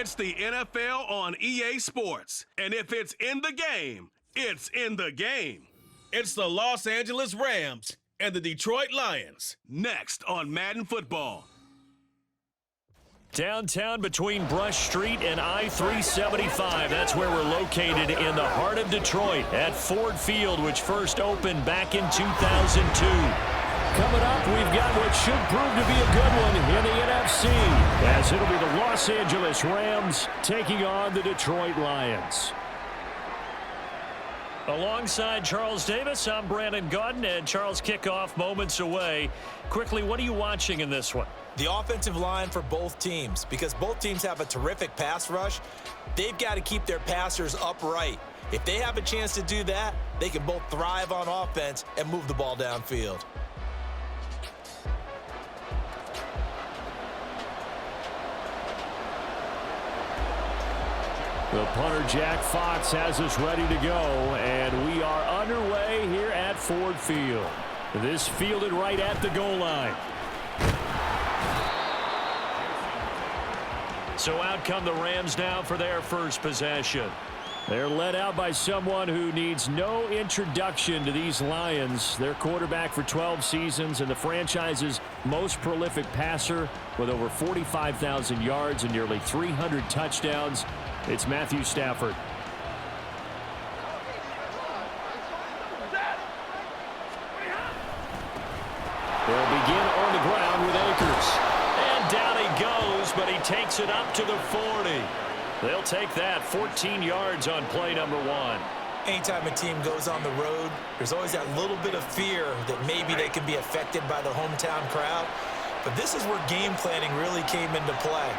It's the NFL on EA Sports. And if it's in the game, it's in the game. It's the Los Angeles Rams and the Detroit Lions. Next on Madden Football. Downtown between Brush Street and I-375. That's where we're located in the heart of Detroit at Ford Field, which first opened back in 2002. Coming up, we've got what should prove to be a good one in the NFC, as it'll be the Los Angeles Rams taking on the Detroit Lions. Alongside Charles Davis, I'm Brandon Gaudin, and Charles, kickoff moments away. Quickly, what are you watching in this one? The offensive line for both teams, because both teams have a terrific pass rush. They've got to keep their passers upright. If they have a chance to do that, they can both thrive on offense and move the ball downfield. The punter, Jack Fox, has us ready to go, and we are underway here at Ford Field. This fielded right at the goal line. So out come the Rams now for their first possession. They're led out by someone who needs no introduction to these Lions. Their quarterback for 12 seasons and the franchise's most prolific passer with over 45,000 yards and nearly 300 touchdowns. It's Matthew Stafford. They'll begin on the ground with Akers. And down he goes, but he takes it up to the 40. They'll take that 14 yards on play number 1. Anytime a team goes on the road, there's always that little bit of fear that maybe they can be affected by the hometown crowd. But this is where game planning really came into play.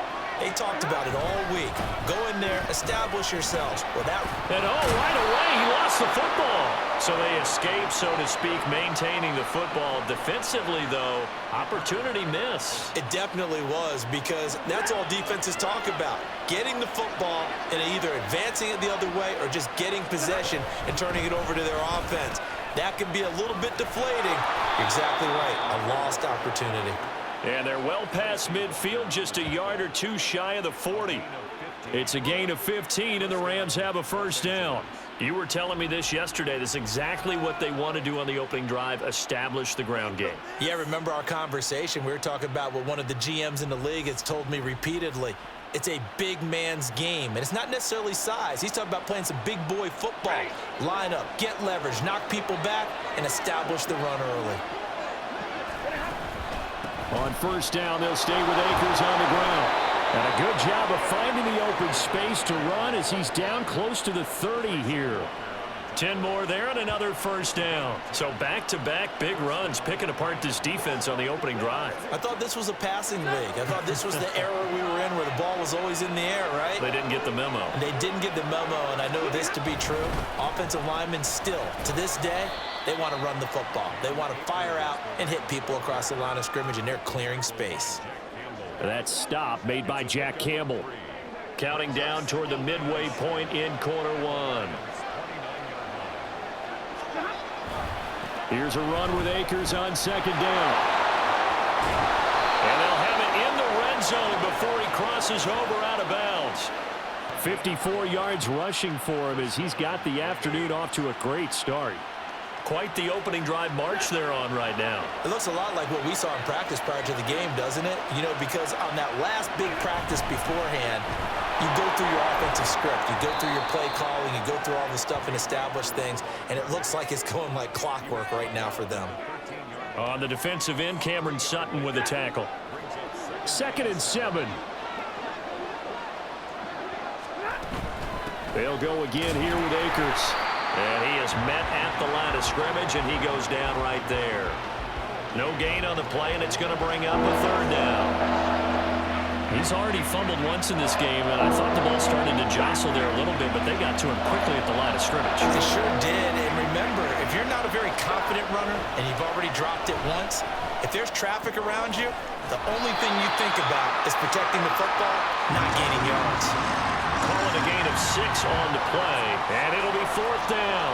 They talked about it all week. Go in there, establish yourselves. And right away, he lost the football. So they escape, so to speak, maintaining the football. Defensively, though, opportunity miss. It definitely was, because that's all defenses talk about. Getting the football and either advancing it the other way or just getting possession and turning it over to their offense. That can be a little bit deflating. You're exactly right. A lost opportunity. And they're well past midfield, just a yard or two shy of the 40. It's a gain of 15, and the Rams have a first down. You were telling me this yesterday. This is exactly what they want to do on the opening drive, establish the ground game. Yeah, remember our conversation? We were talking about what one of the GMs in the league has told me repeatedly. It's a big man's game, and it's not necessarily size. He's talking about playing some big boy football. Line up, get leverage, knock people back, and establish the run early. On first down, they'll stay with Akers on the ground. And a good job of finding the open space to run as he's down close to the 30 here. 10 more there and another first down. So back-to-back big runs, picking apart this defense on the opening drive. I thought this was a passing league. I thought this was the era we were in where the ball was always in the air, right? They didn't get the memo. They didn't get the memo, and I know this to be true. Offensive linemen still, to this day, they want to run the football. They want to fire out and hit people across the line of scrimmage, and they're clearing space. That stop made by Jack Campbell. Counting down toward the midway point in quarter 1. Here's a run with Akers on second down. And they'll have it in the red zone before he crosses over out of bounds. 54 yards rushing for him as he's got the afternoon off to a great start. Quite the opening drive march they're on right now. It looks a lot like what we saw in practice prior to the game, doesn't it? You know, because on that last big practice beforehand, you go through your offensive script, you go through your play calling, you go through all the stuff and establish things, and it looks like it's going like clockwork right now for them. On the defensive end, Cameron Sutton with a tackle. 2nd and 7. They'll go again here with Akers. And he is met at the line of scrimmage, and he goes down right there. No gain on the play, and it's going to bring up a third down. He's already fumbled once in this game, and I thought the ball started to jostle there a little bit, but they got to him quickly at the line of scrimmage. They sure did, and remember, if you're not a very confident runner and you've already dropped it once, if there's traffic around you, the only thing you think about is protecting the football, not gaining yards. Calling a gain of 6 on the play, and it'll be 4th down.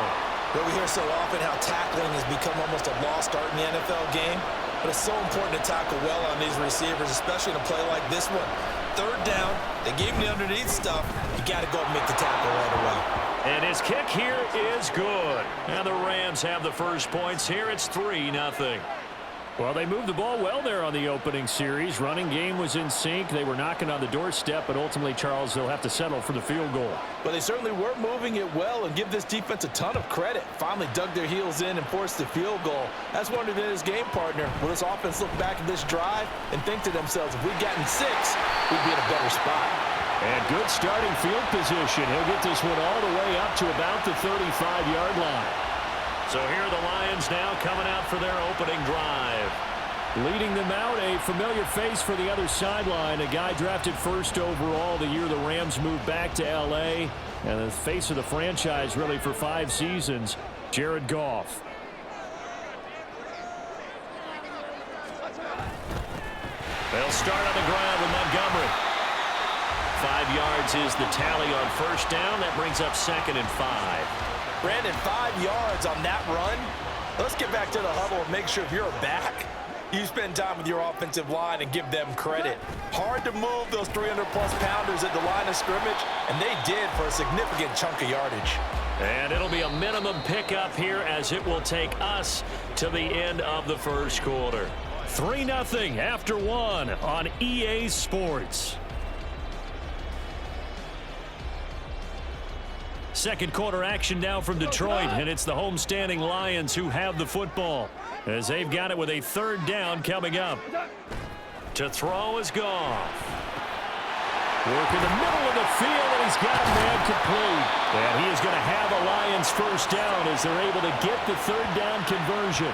But we hear so often how tackling has become almost a lost art in the NFL game. But it's so important to tackle well on these receivers, especially in a play like this one. third down. They gave him the underneath stuff. You got to go and make the tackle right away. And his kick here is good. And the Rams have the first points here. It's 3-0. Well, they moved the ball well there on the opening series. Running game was in sync. They were knocking on the doorstep, but ultimately, Charles, they'll have to settle for the field goal. But they certainly were moving it well, and give this defense a ton of credit. Finally dug their heels in and forced the field goal. That's wondered in his game partner. Will this offense look back at this drive and think to themselves, if we'd gotten 6, we'd be in a better spot. And good starting field position. He'll get this one all the way up to about the 35-yard line. So here are the Lions now coming out for their opening drive. Leading them out, a familiar face for the other sideline, a guy drafted first overall the year the Rams moved back to L.A., and the face of the franchise really for 5 seasons, Jared Goff. They'll start on the ground with Montgomery. 5 yards is the tally on first down. That brings up 2nd and 5. Brandon, 5 yards on that run. Let's get back to the huddle and make sure if you're a back, you spend time with your offensive line and give them credit. Hard to move those 300-plus pounders at the line of scrimmage, and they did for a significant chunk of yardage. And it'll be a minimum pickup here as it will take us to the end of the first quarter. 3-0 after 1 on EA Sports. Second quarter action now from Detroit, and it's the homestanding Lions who have the football as they've got it with a 3rd down coming up. To throw is Goff. Work in the middle of the field, and he's got man complete. And he is going to have a Lions first down as they're able to get the 3rd down conversion.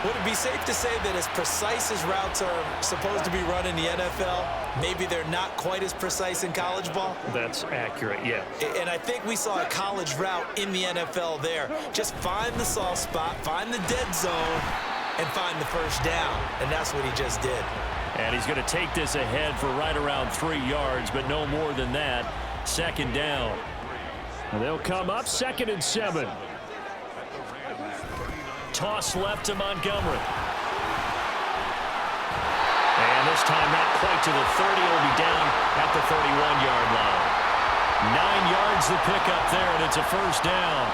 Would it be safe to say that as precise as routes are supposed to be run in the NFL, maybe they're not quite as precise in college ball? That's accurate, yeah. And I think we saw a college route in the NFL there. Just find the soft spot, find the dead zone, and find the first down. And that's what he just did. And he's going to take this ahead for right around 3 yards, but no more than that. 2nd down. And they'll come up 2nd and 7. Toss left to Montgomery. And this time not quite to the 30. Will be down at the 31-yard line. 9 yards the pickup there, and it's a first down.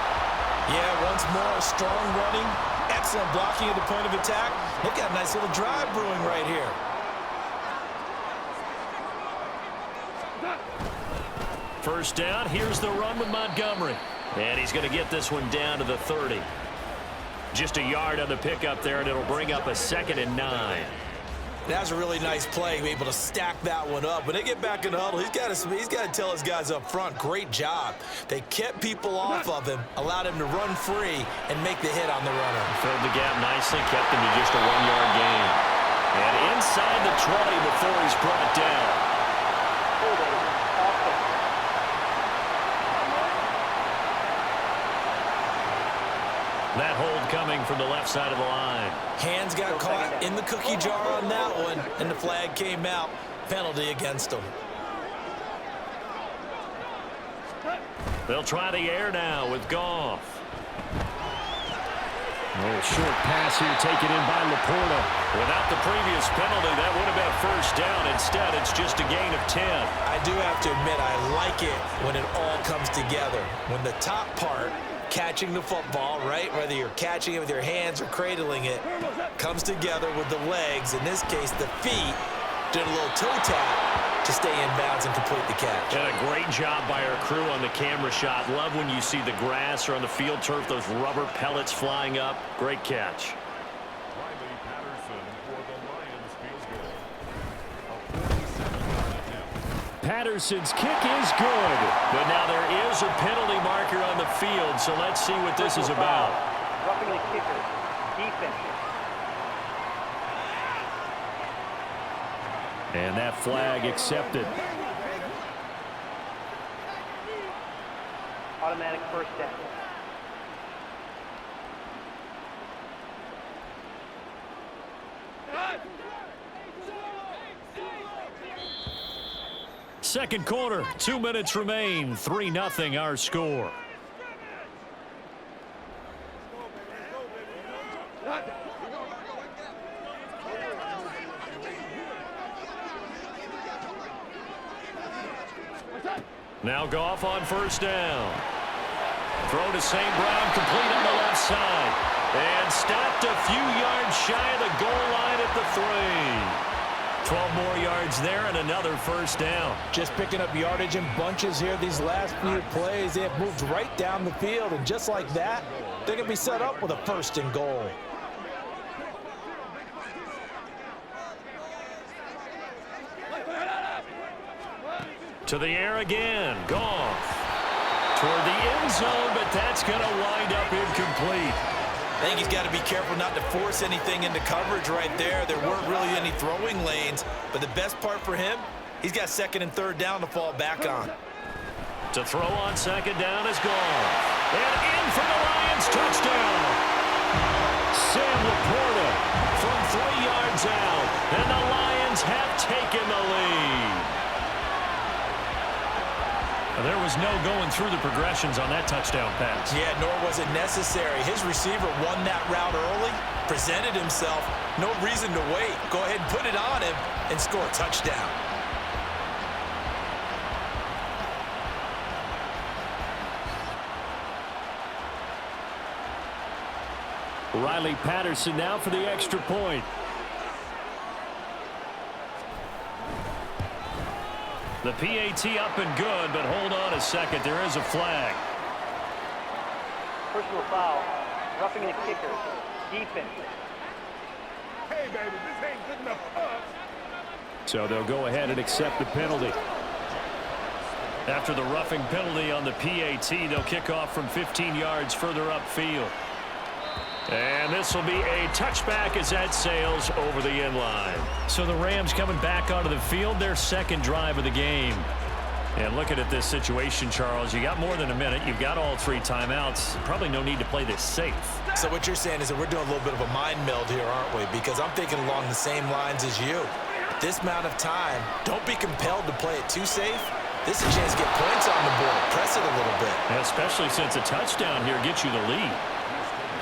Yeah, once more, strong running, excellent blocking at the point of attack. Look at a nice little drive brewing right here. First down, here's the run with Montgomery. And he's going to get this one down to the 30. Just a yard on the pickup there, and it'll bring up a 2nd and 9. That's a really nice play, be able to stack that one up. When they get back in the huddle, he's got to tell his guys up front, great job. They kept people off of him, allowed him to run free, and make the hit on the runner. Filled the gap nicely, kept him to just a 1-yard gain. And inside the 20 before he's brought down. That hold coming from the left side of the line. Hands got caught in the cookie jar on that one, and the flag came out. Penalty against him. They'll try the air now with Goff. A short pass here taken in by Laporta. Without the previous penalty, that would have been a first down. Instead, it's just a gain of 10. I do have to admit, I like it when it all comes together. When the top part, catching the football, right, whether you're catching it with your hands or cradling it, comes together with the legs, in this case the feet, did a little toe tap to stay in bounds and complete the catch. And a great job by our crew on the camera shot. Love when you see the grass or on the field turf, those rubber pellets flying up. Great catch. Patterson's kick is good, but now there is a penalty marker on the field, so let's see what this is about. Roughing the kicker, defense. And that flag accepted. Automatic first down. Second quarter, 2 minutes remain. 3-0 our score. Now Goff on first down. Throw to St. Brown, complete on the left side. And stopped a few yards shy of the goal line at the 3. 12 more yards there and another first down. Just picking up yardage in bunches here these last few plays. They have moved right down the field, and just like that, they're going to be set up with a first and goal. To the air again. Goff toward the end zone, but that's going to wind up incomplete. I think he's got to be careful not to force anything into coverage right there. There weren't really any throwing lanes, but the best part for him, he's got second and third down to fall back on. To throw on second down is Goff. And in for the Lions, touchdown. Sam Laporta from 3 yards out, and the Lions have taken the lead. There was no going through the progressions on that touchdown pass. Yeah, nor was it necessary. His receiver won that route early, presented himself. No reason to wait. Go ahead and put it on him and score a touchdown. Riley Patterson now for the extra point. The PAT up and good, but hold on a second. There is a flag. Personal foul. Roughing the kicker. Defense. Hey, baby, this ain't good enough for us. So they'll go ahead and accept the penalty. After the roughing penalty on the PAT, they'll kick off from 15 yards further upfield. And this will be a touchback as that sails over the end line. So the Rams coming back onto the field, their second drive of the game. And looking at this situation, Charles, you got more than a minute. You've got all 3 timeouts. Probably no need to play this safe. So what you're saying is that we're doing a little bit of a mind meld here, aren't we? Because I'm thinking along the same lines as you. This amount of time, don't be compelled to play it too safe. This is a chance to get points on the board. Press it a little bit. And especially since a touchdown here gets you the lead.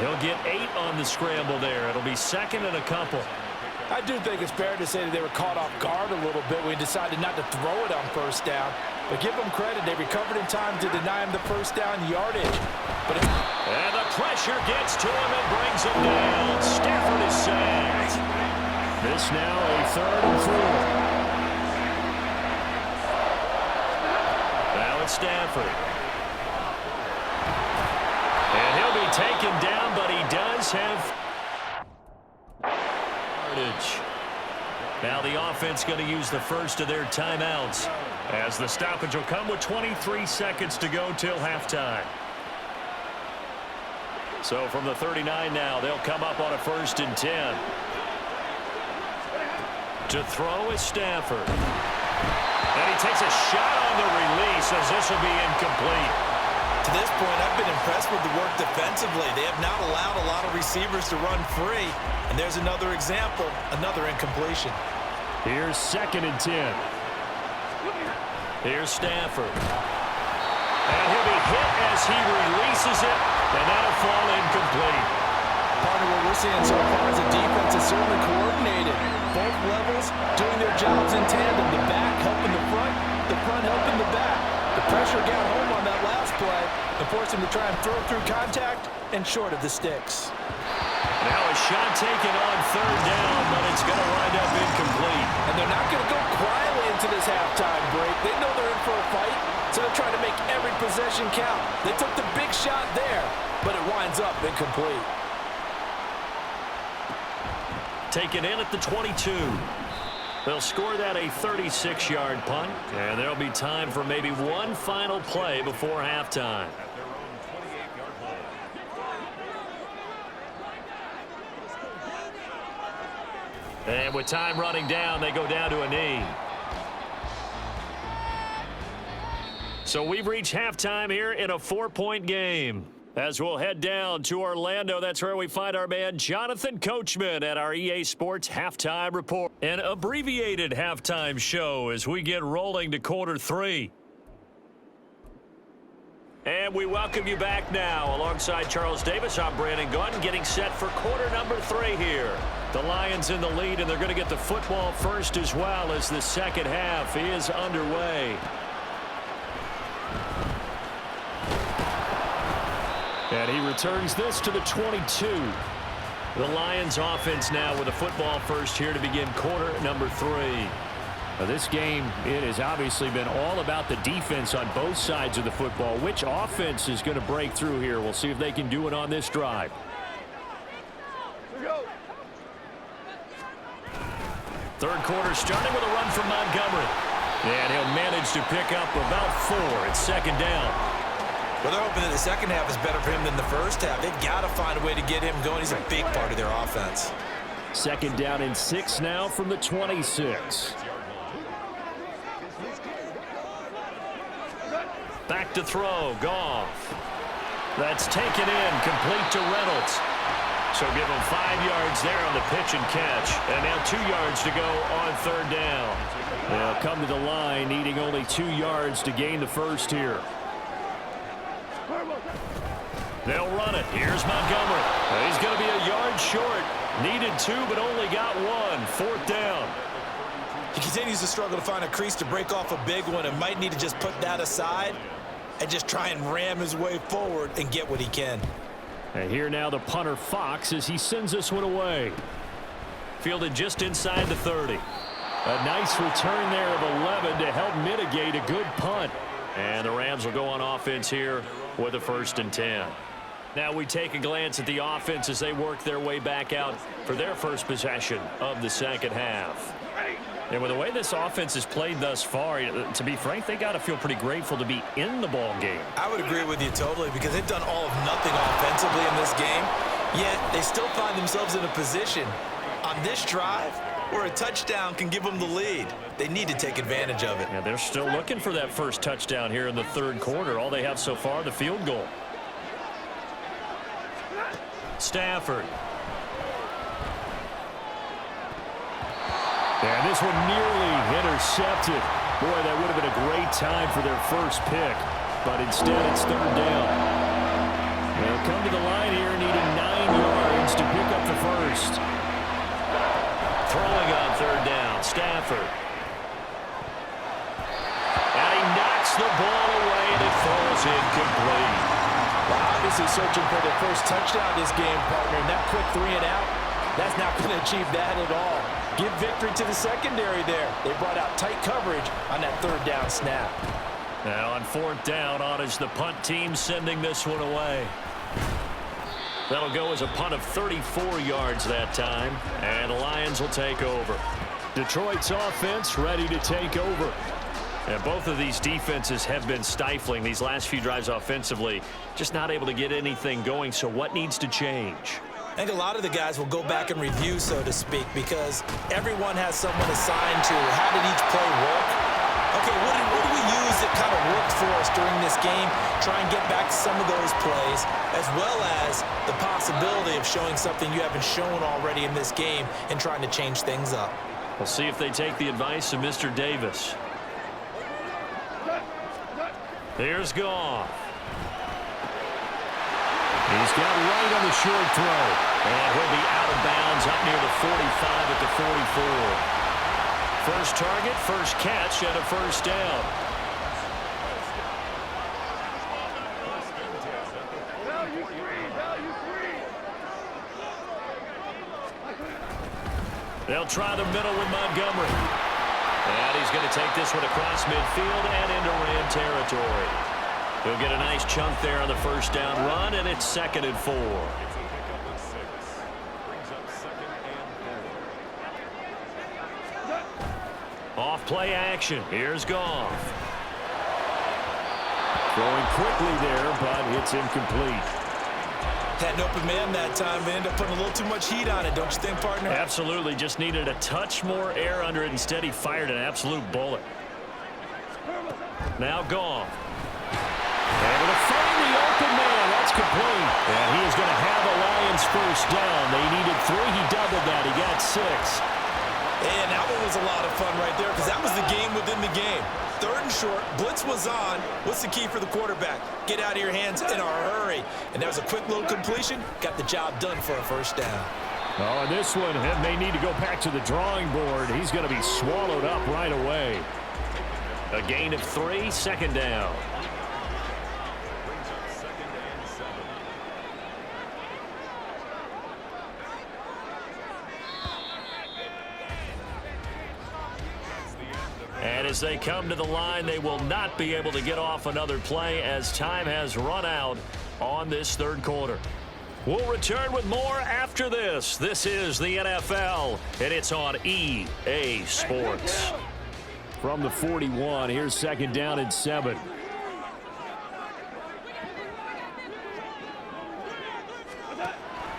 He'll get 8 on the scramble there. It'll be second and a couple. I do think it's fair to say that they were caught off guard a little bit when he decided not to throw it on first down. But give them credit. They recovered in time to deny him the first down yardage. And the pressure gets to him and brings him down. Stafford is sacked. This now a 3rd and 4. Now it's Stafford. And he'll be taken down, but he does have yardage. Now the offense going to use the first of their timeouts, as the stoppage will come with 23 seconds to go till halftime. So from the 39 now, they'll come up on a 1st and 10. To throw is Stafford. And he takes a shot on the release, as this will be incomplete. To this point, I've been impressed with the work defensively. They have not allowed a lot of receivers to run free. And there's another example, another incompletion. Here's 2nd and 10. Here's Stafford. And he'll be hit as he releases it, and that'll fall incomplete. Partner, what we're seeing so far is the defense is certainly coordinated. Both levels doing their jobs in tandem. The back helping the front helping the back. The pressure got home on that last play and forced him to try and throw through contact and short of the sticks. Now a shot taken on 3rd down, but it's going to wind up incomplete. And they're not going to go quietly into this halftime break. They know they're in for a fight, so they're trying to make every possession count. They took the big shot there, but it winds up incomplete. Taken in at the 22. They'll score that a 36-yard punt, and there'll be time for maybe one final play before halftime. And with time running down, they go down to a knee. So we've reached halftime here in a 4-point game. As we'll head down to Orlando, that's where we find our man Jonathan Coachman at our EA Sports Halftime Report. An abbreviated halftime show as we get rolling to quarter 3. And we welcome you back now. Alongside Charles Davis, I'm Brandon Gunn, getting set for quarter number 3 here. The Lions in the lead, and they're going to get the football first as well as the second half is underway. And he returns this to the 22. The Lions offense now with a football first here to begin quarter number 3. Now this game, it has obviously been all about the defense on both sides of the football. Which offense is going to break through here? We'll see if they can do it on this drive. Third quarter starting with a run from Montgomery. And he'll manage to pick up about 4. It's second down. Well, they're hoping that the second half is better for him than the first half. They've got to find a way to get him going. He's a big part of their offense. Second down and 6 now from the 26. Back to throw, Goff. That's taken in, complete to Reynolds. So give him 5 yards there on the pitch and catch. And now 2 yards to go on third down. They'll come to the line, needing only 2 yards to gain the first here. They'll run it. Here's Montgomery. He's going to be a yard short. Needed 2, but only got 1. Fourth down. He continues to struggle to find a crease to break off a big one and might need to just put that aside and just try and ram his way forward and get what he can. And here now the punter Fox as he sends this one away. Fielded just inside the 30. A nice return there of 11 to help mitigate a good punt. And the Rams will go on offense here with a 1st and 10. Now we take a glance at the offense as they work their way back out for their first possession of the second half. And with the way this offense has played thus far, to be frank, they got to feel pretty grateful to be in the ball game. I would agree with you totally because they've done all of nothing offensively in this game, yet they still find themselves in a position on this drive where a touchdown can give them the lead. They need to take advantage of it. Yeah, they're still looking for that first touchdown here in the third quarter. All they have so far, the field goal. Stafford. And this one nearly intercepted. Boy, that would have been a great time for their first pick. But instead, it's third down. They'll come to the line here, needing 9 yards to pick up the first. Throwing on third down, Stafford. And he knocks the ball away and it falls incomplete. Well, obviously searching for their first touchdown this game, partner. And that quick 3 and out, that's not going to achieve that at all. Give victory to the secondary there. They brought out tight coverage on that third down snap. Now on fourth down, on is the punt team sending this one away. That'll go as a punt of 34 yards that time, and the Lions will take over. Detroit's offense ready to take over. And both of these defenses have been stifling these last few drives offensively, just not able to get anything going. So what needs to change? I think a lot of the guys will go back and review, so to speak, because everyone has someone assigned to how did each play work. Okay, what did we use that kind of worked for us during this game? Try and get back to some of those plays, as well as the possibility of showing something you haven't shown already in this game and trying to change things up. We'll see if they take the advice of Mr. Davis. Here's Goff. He's got right on the short throw. And he'll be out of bounds up near the 45 at the 44. First target, first catch, and a first down. They'll try the middle with Montgomery. And he's going to take this one across midfield and into Ram territory. He'll get a nice chunk there on the first down run, and it's 2nd and 4. Off play action. Here's Goff. Going quickly there, but it's incomplete. Had an open man that time, but ended up putting a little too much heat on it, don't you think, partner? Absolutely. Just needed a touch more air under it. Instead, he fired an absolute bullet. Now Goff. Able to find the open man. That's complete. And he is going to have a Lions first down. They needed 3. He doubled that. He got 6. And that one was a lot of fun right there because that was the game within the game. 3rd and short. Blitz was on. What's the key for the quarterback? Get out of your hands in a hurry. And that was a quick little completion. Got the job done for a first down. Oh, and this one may need to go back to the drawing board. He's going to be swallowed up right away. A gain of 3, 2nd down. And as they come to the line, they will not be able to get off another play as time has run out on this third quarter. We'll return with more after this. This is the NFL, and it's on EA Sports. From the 41, here's second down and 7.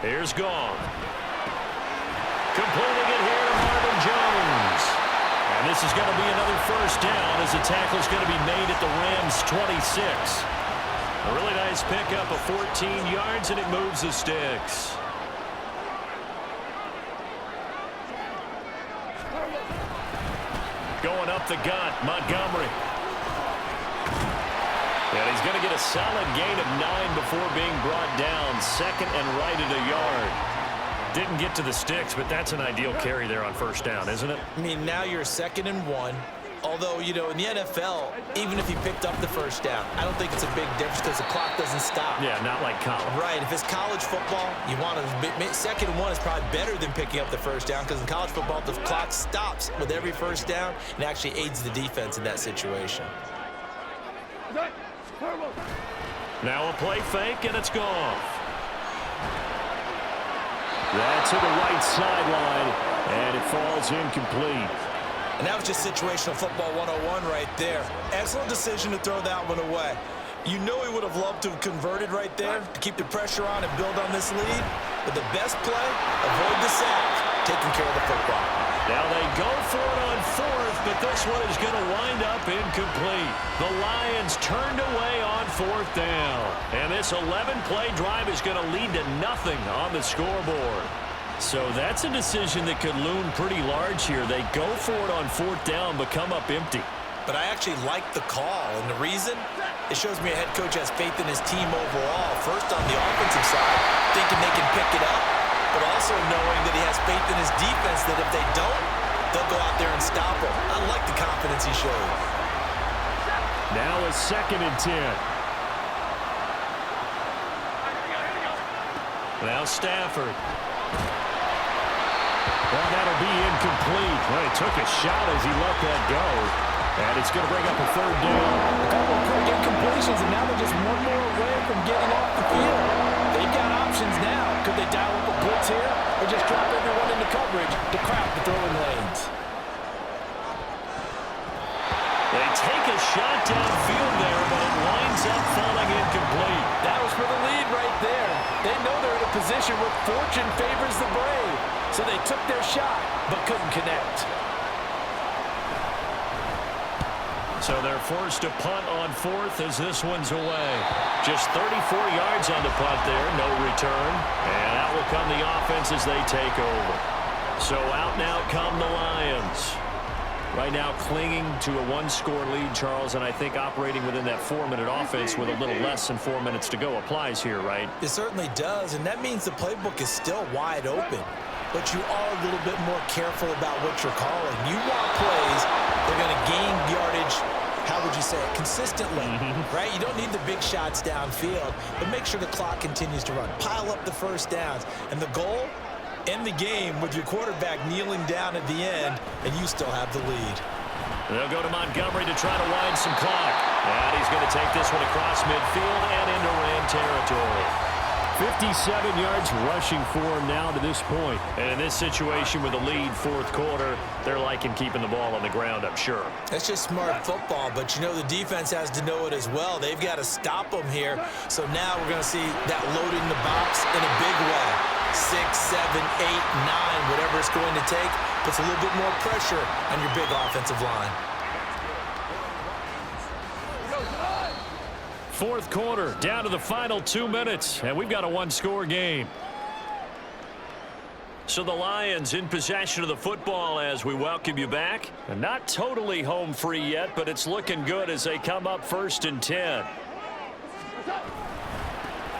Here's Gong. Completing it here to Marvin Jones. And this is going to be another first down as the tackle's going to be made at the Rams 26. A really nice pickup of 14 yards, and it moves the sticks. Going up the gut, Montgomery. And he's going to get a solid gain of 9 before being brought down. Second and right at a yard. Didn't get to the sticks, but that's an ideal carry there on first down, isn't it? I mean, now you're 2nd and 1. Although, you know, in the NFL, even if he picked up the first down, I don't think it's a big difference because the clock doesn't stop. Yeah, not like college. Right. If it's college football, you want to 2nd and 1 is probably better than picking up the first down because in college football, the clock stops with every first down and actually aids the defense in that situation. Now a play fake, and it's gone. That's to the right sideline, and it falls incomplete. And that was just situational football 101 right there. Excellent decision to throw that one away. You know he would have loved to have converted right there to keep the pressure on and build on this lead. But the best play, avoid the sack, taking care of the football. Now they go for it on 4th, but this one is going to wind up incomplete. The Lions turned away on 4th down. And this 11-play drive is going to lead to nothing on the scoreboard. So that's a decision that could loom pretty large here. They go for it on 4th down, but come up empty. But I actually like the call, and the reason? It shows me a head coach has faith in his team overall. First on the offensive side, thinking they can pick it up, but also knowing that he has faith in his defense that if they don't, they'll go out there and stop him. I like the confidence he showed. Now a 2nd and 10. Now Stafford. Well, that'll be incomplete. Well, he took a shot as he let that go. And it's going to bring up a 3rd down. A couple of quick incompletions, and now they're just one more away from getting off the field. They've got options now. Could they dial up a blitz here or just drop everyone into coverage to crowd the throwing lanes? They take a shot downfield there, but it winds up falling incomplete. That was for the lead right there. They know they're in a position where fortune favors the brave. So they took their shot, but couldn't connect. So they're forced to punt on 4th as this one's away. Just 34 yards on the punt there, no return. And out will come the offense as they take over. So out now come the Lions. Right now clinging to a 1-score lead, Charles, and I think operating within that 4-minute offense with a little less than 4 minutes to go applies here, right? It certainly does, and that means the playbook is still wide open. But you are a little bit more careful about what you're calling. You want plays that are going to gain yardage, how would you say it, consistently, right? You don't need the big shots downfield, but make sure the clock continues to run. Pile up the first downs. And the goal, end the game with your quarterback kneeling down at the end, and you still have the lead. They'll go to Montgomery to try to wind some clock. And he's going to take this one across midfield and into Ram territory. 57 yards rushing for him now to this point. And in this situation with a lead 4th quarter, they're liking keeping the ball on the ground, I'm sure. That's just smart football, but you know the defense has to know it as well. They've got to stop them here. So now we're going to see that loading the box in a big way. 6, 7, 8, 9, whatever it's going to take, puts a little bit more pressure on your big offensive line. 4th quarter, down to the final 2 minutes, and we've got a 1-score game. So the Lions in possession of the football as we welcome you back. And not totally home free yet, but it's looking good as they come up 1st and 10.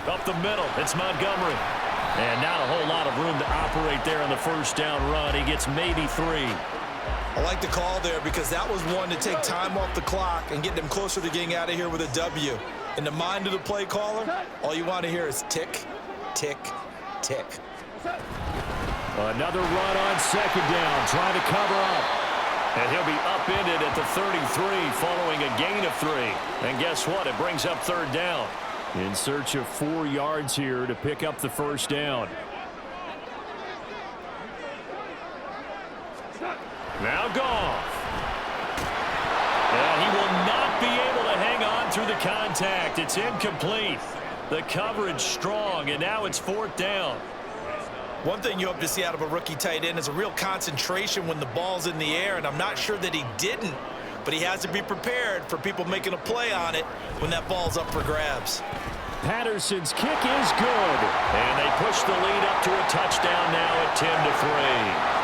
Up the middle, it's Montgomery. And not a whole lot of room to operate there on the first down run. He gets maybe 3. I like the call there because that was one to take time off the clock and get them closer to getting out of here with a W. In the mind of the play caller, all you want to hear is tick, tick, tick. Another run on 2nd down, trying to cover up. And he'll be upended at the 33 following a gain of 3. And guess what? It brings up third down. In search of 4 yards here to pick up the first down. Now Goff. And he will not be able to hang on through the contact. It's incomplete. The coverage strong, and now it's fourth down. One thing you hope to see out of a rookie tight end is a real concentration when the ball's in the air, and I'm not sure that he didn't, but he has to be prepared for people making a play on it when that ball's up for grabs. Patterson's kick is good, and they push the lead up to a touchdown now at 10-3.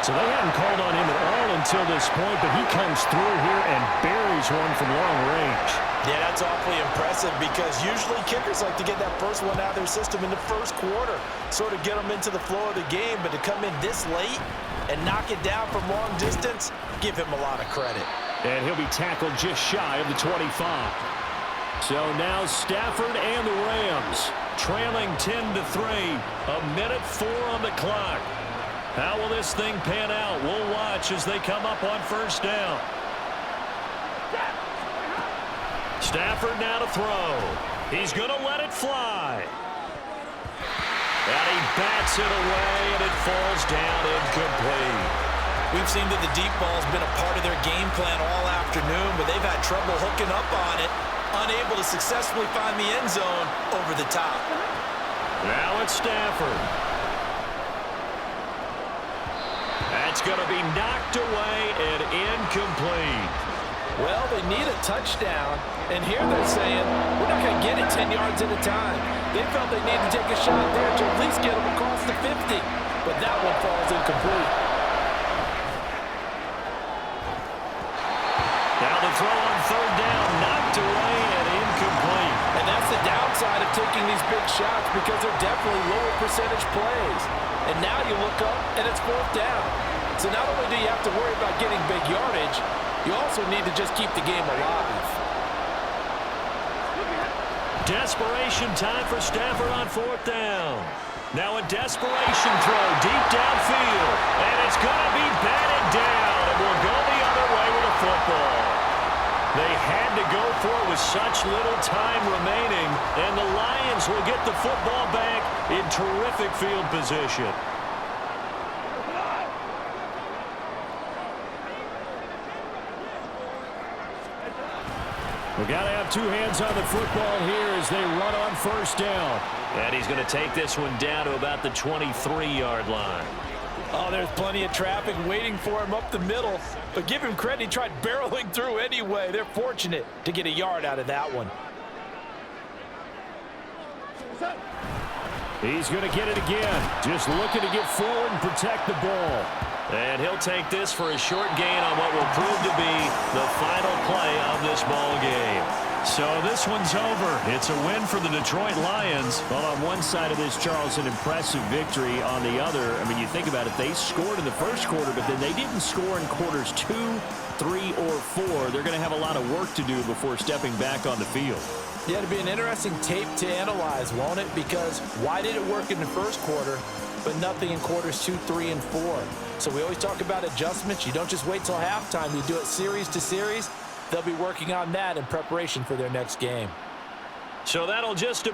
So they hadn't called on him at all until this point, but he comes through here and buries one from long range. Yeah, that's awfully impressive because usually kickers like to get that first one out of their system in the first quarter, sort of get them into the flow of the game, but to come in this late and knock it down from long distance, give him a lot of credit. And he'll be tackled just shy of the 25. So now Stafford and the Rams trailing 10-3, a minute 4 on the clock. How will this thing pan out? We'll watch as they come up on first down. Stafford now to throw. He's going to let it fly. And he bats it away, and it falls down incomplete. We've seen that the deep ball's been a part of their game plan all afternoon, but they've had trouble hooking up on it, unable to successfully find the end zone over the top. Now it's Stafford. That's going to be knocked away and incomplete. Well, they need a touchdown, and here they're saying, we're not going to get it 10 yards at a time. They felt they need to take a shot there to at least get them across the 50, but that one falls incomplete. Now the throw on third down, knocked away and incomplete. And that's the downside of taking these big shots because they're definitely lower percentage plays. And now you look up, and it's fourth down. So not only do you have to worry about getting big yardage, you also need to just keep the game alive. Desperation time for Stafford on fourth down. Now a desperation throw deep downfield. And it's going to be batted down. It will go the other way with a football. They had to go for it with such little time remaining. And the Lions will get the football back in terrific field position. We got to have two hands on the football here as they run on first down. And he's going to take this one down to about the 23-yard line. Oh, there's plenty of traffic waiting for him up the middle. But give him credit, he tried barreling through anyway. They're fortunate to get a yard out of that one. He's going to get it again. Just looking to get forward and protect the ball. And he'll take this for a short gain on what will prove to be the final play of this ball game. So this one's over. It's a win for the Detroit Lions. Well, on one side of this, Charles, an impressive victory. On the other, I mean, you think about it, they scored in the first quarter, but then they didn't score in quarters 2, 3, or 4. They're going to have a lot of work to do before stepping back on the field. Yeah, it'll be an interesting tape to analyze, won't it? Because why did it work in the first quarter, but nothing in quarters 2, 3, and 4? So we always talk about adjustments. You don't just wait till halftime. You do it series to series. They'll be working on that in preparation for their next game. So that'll just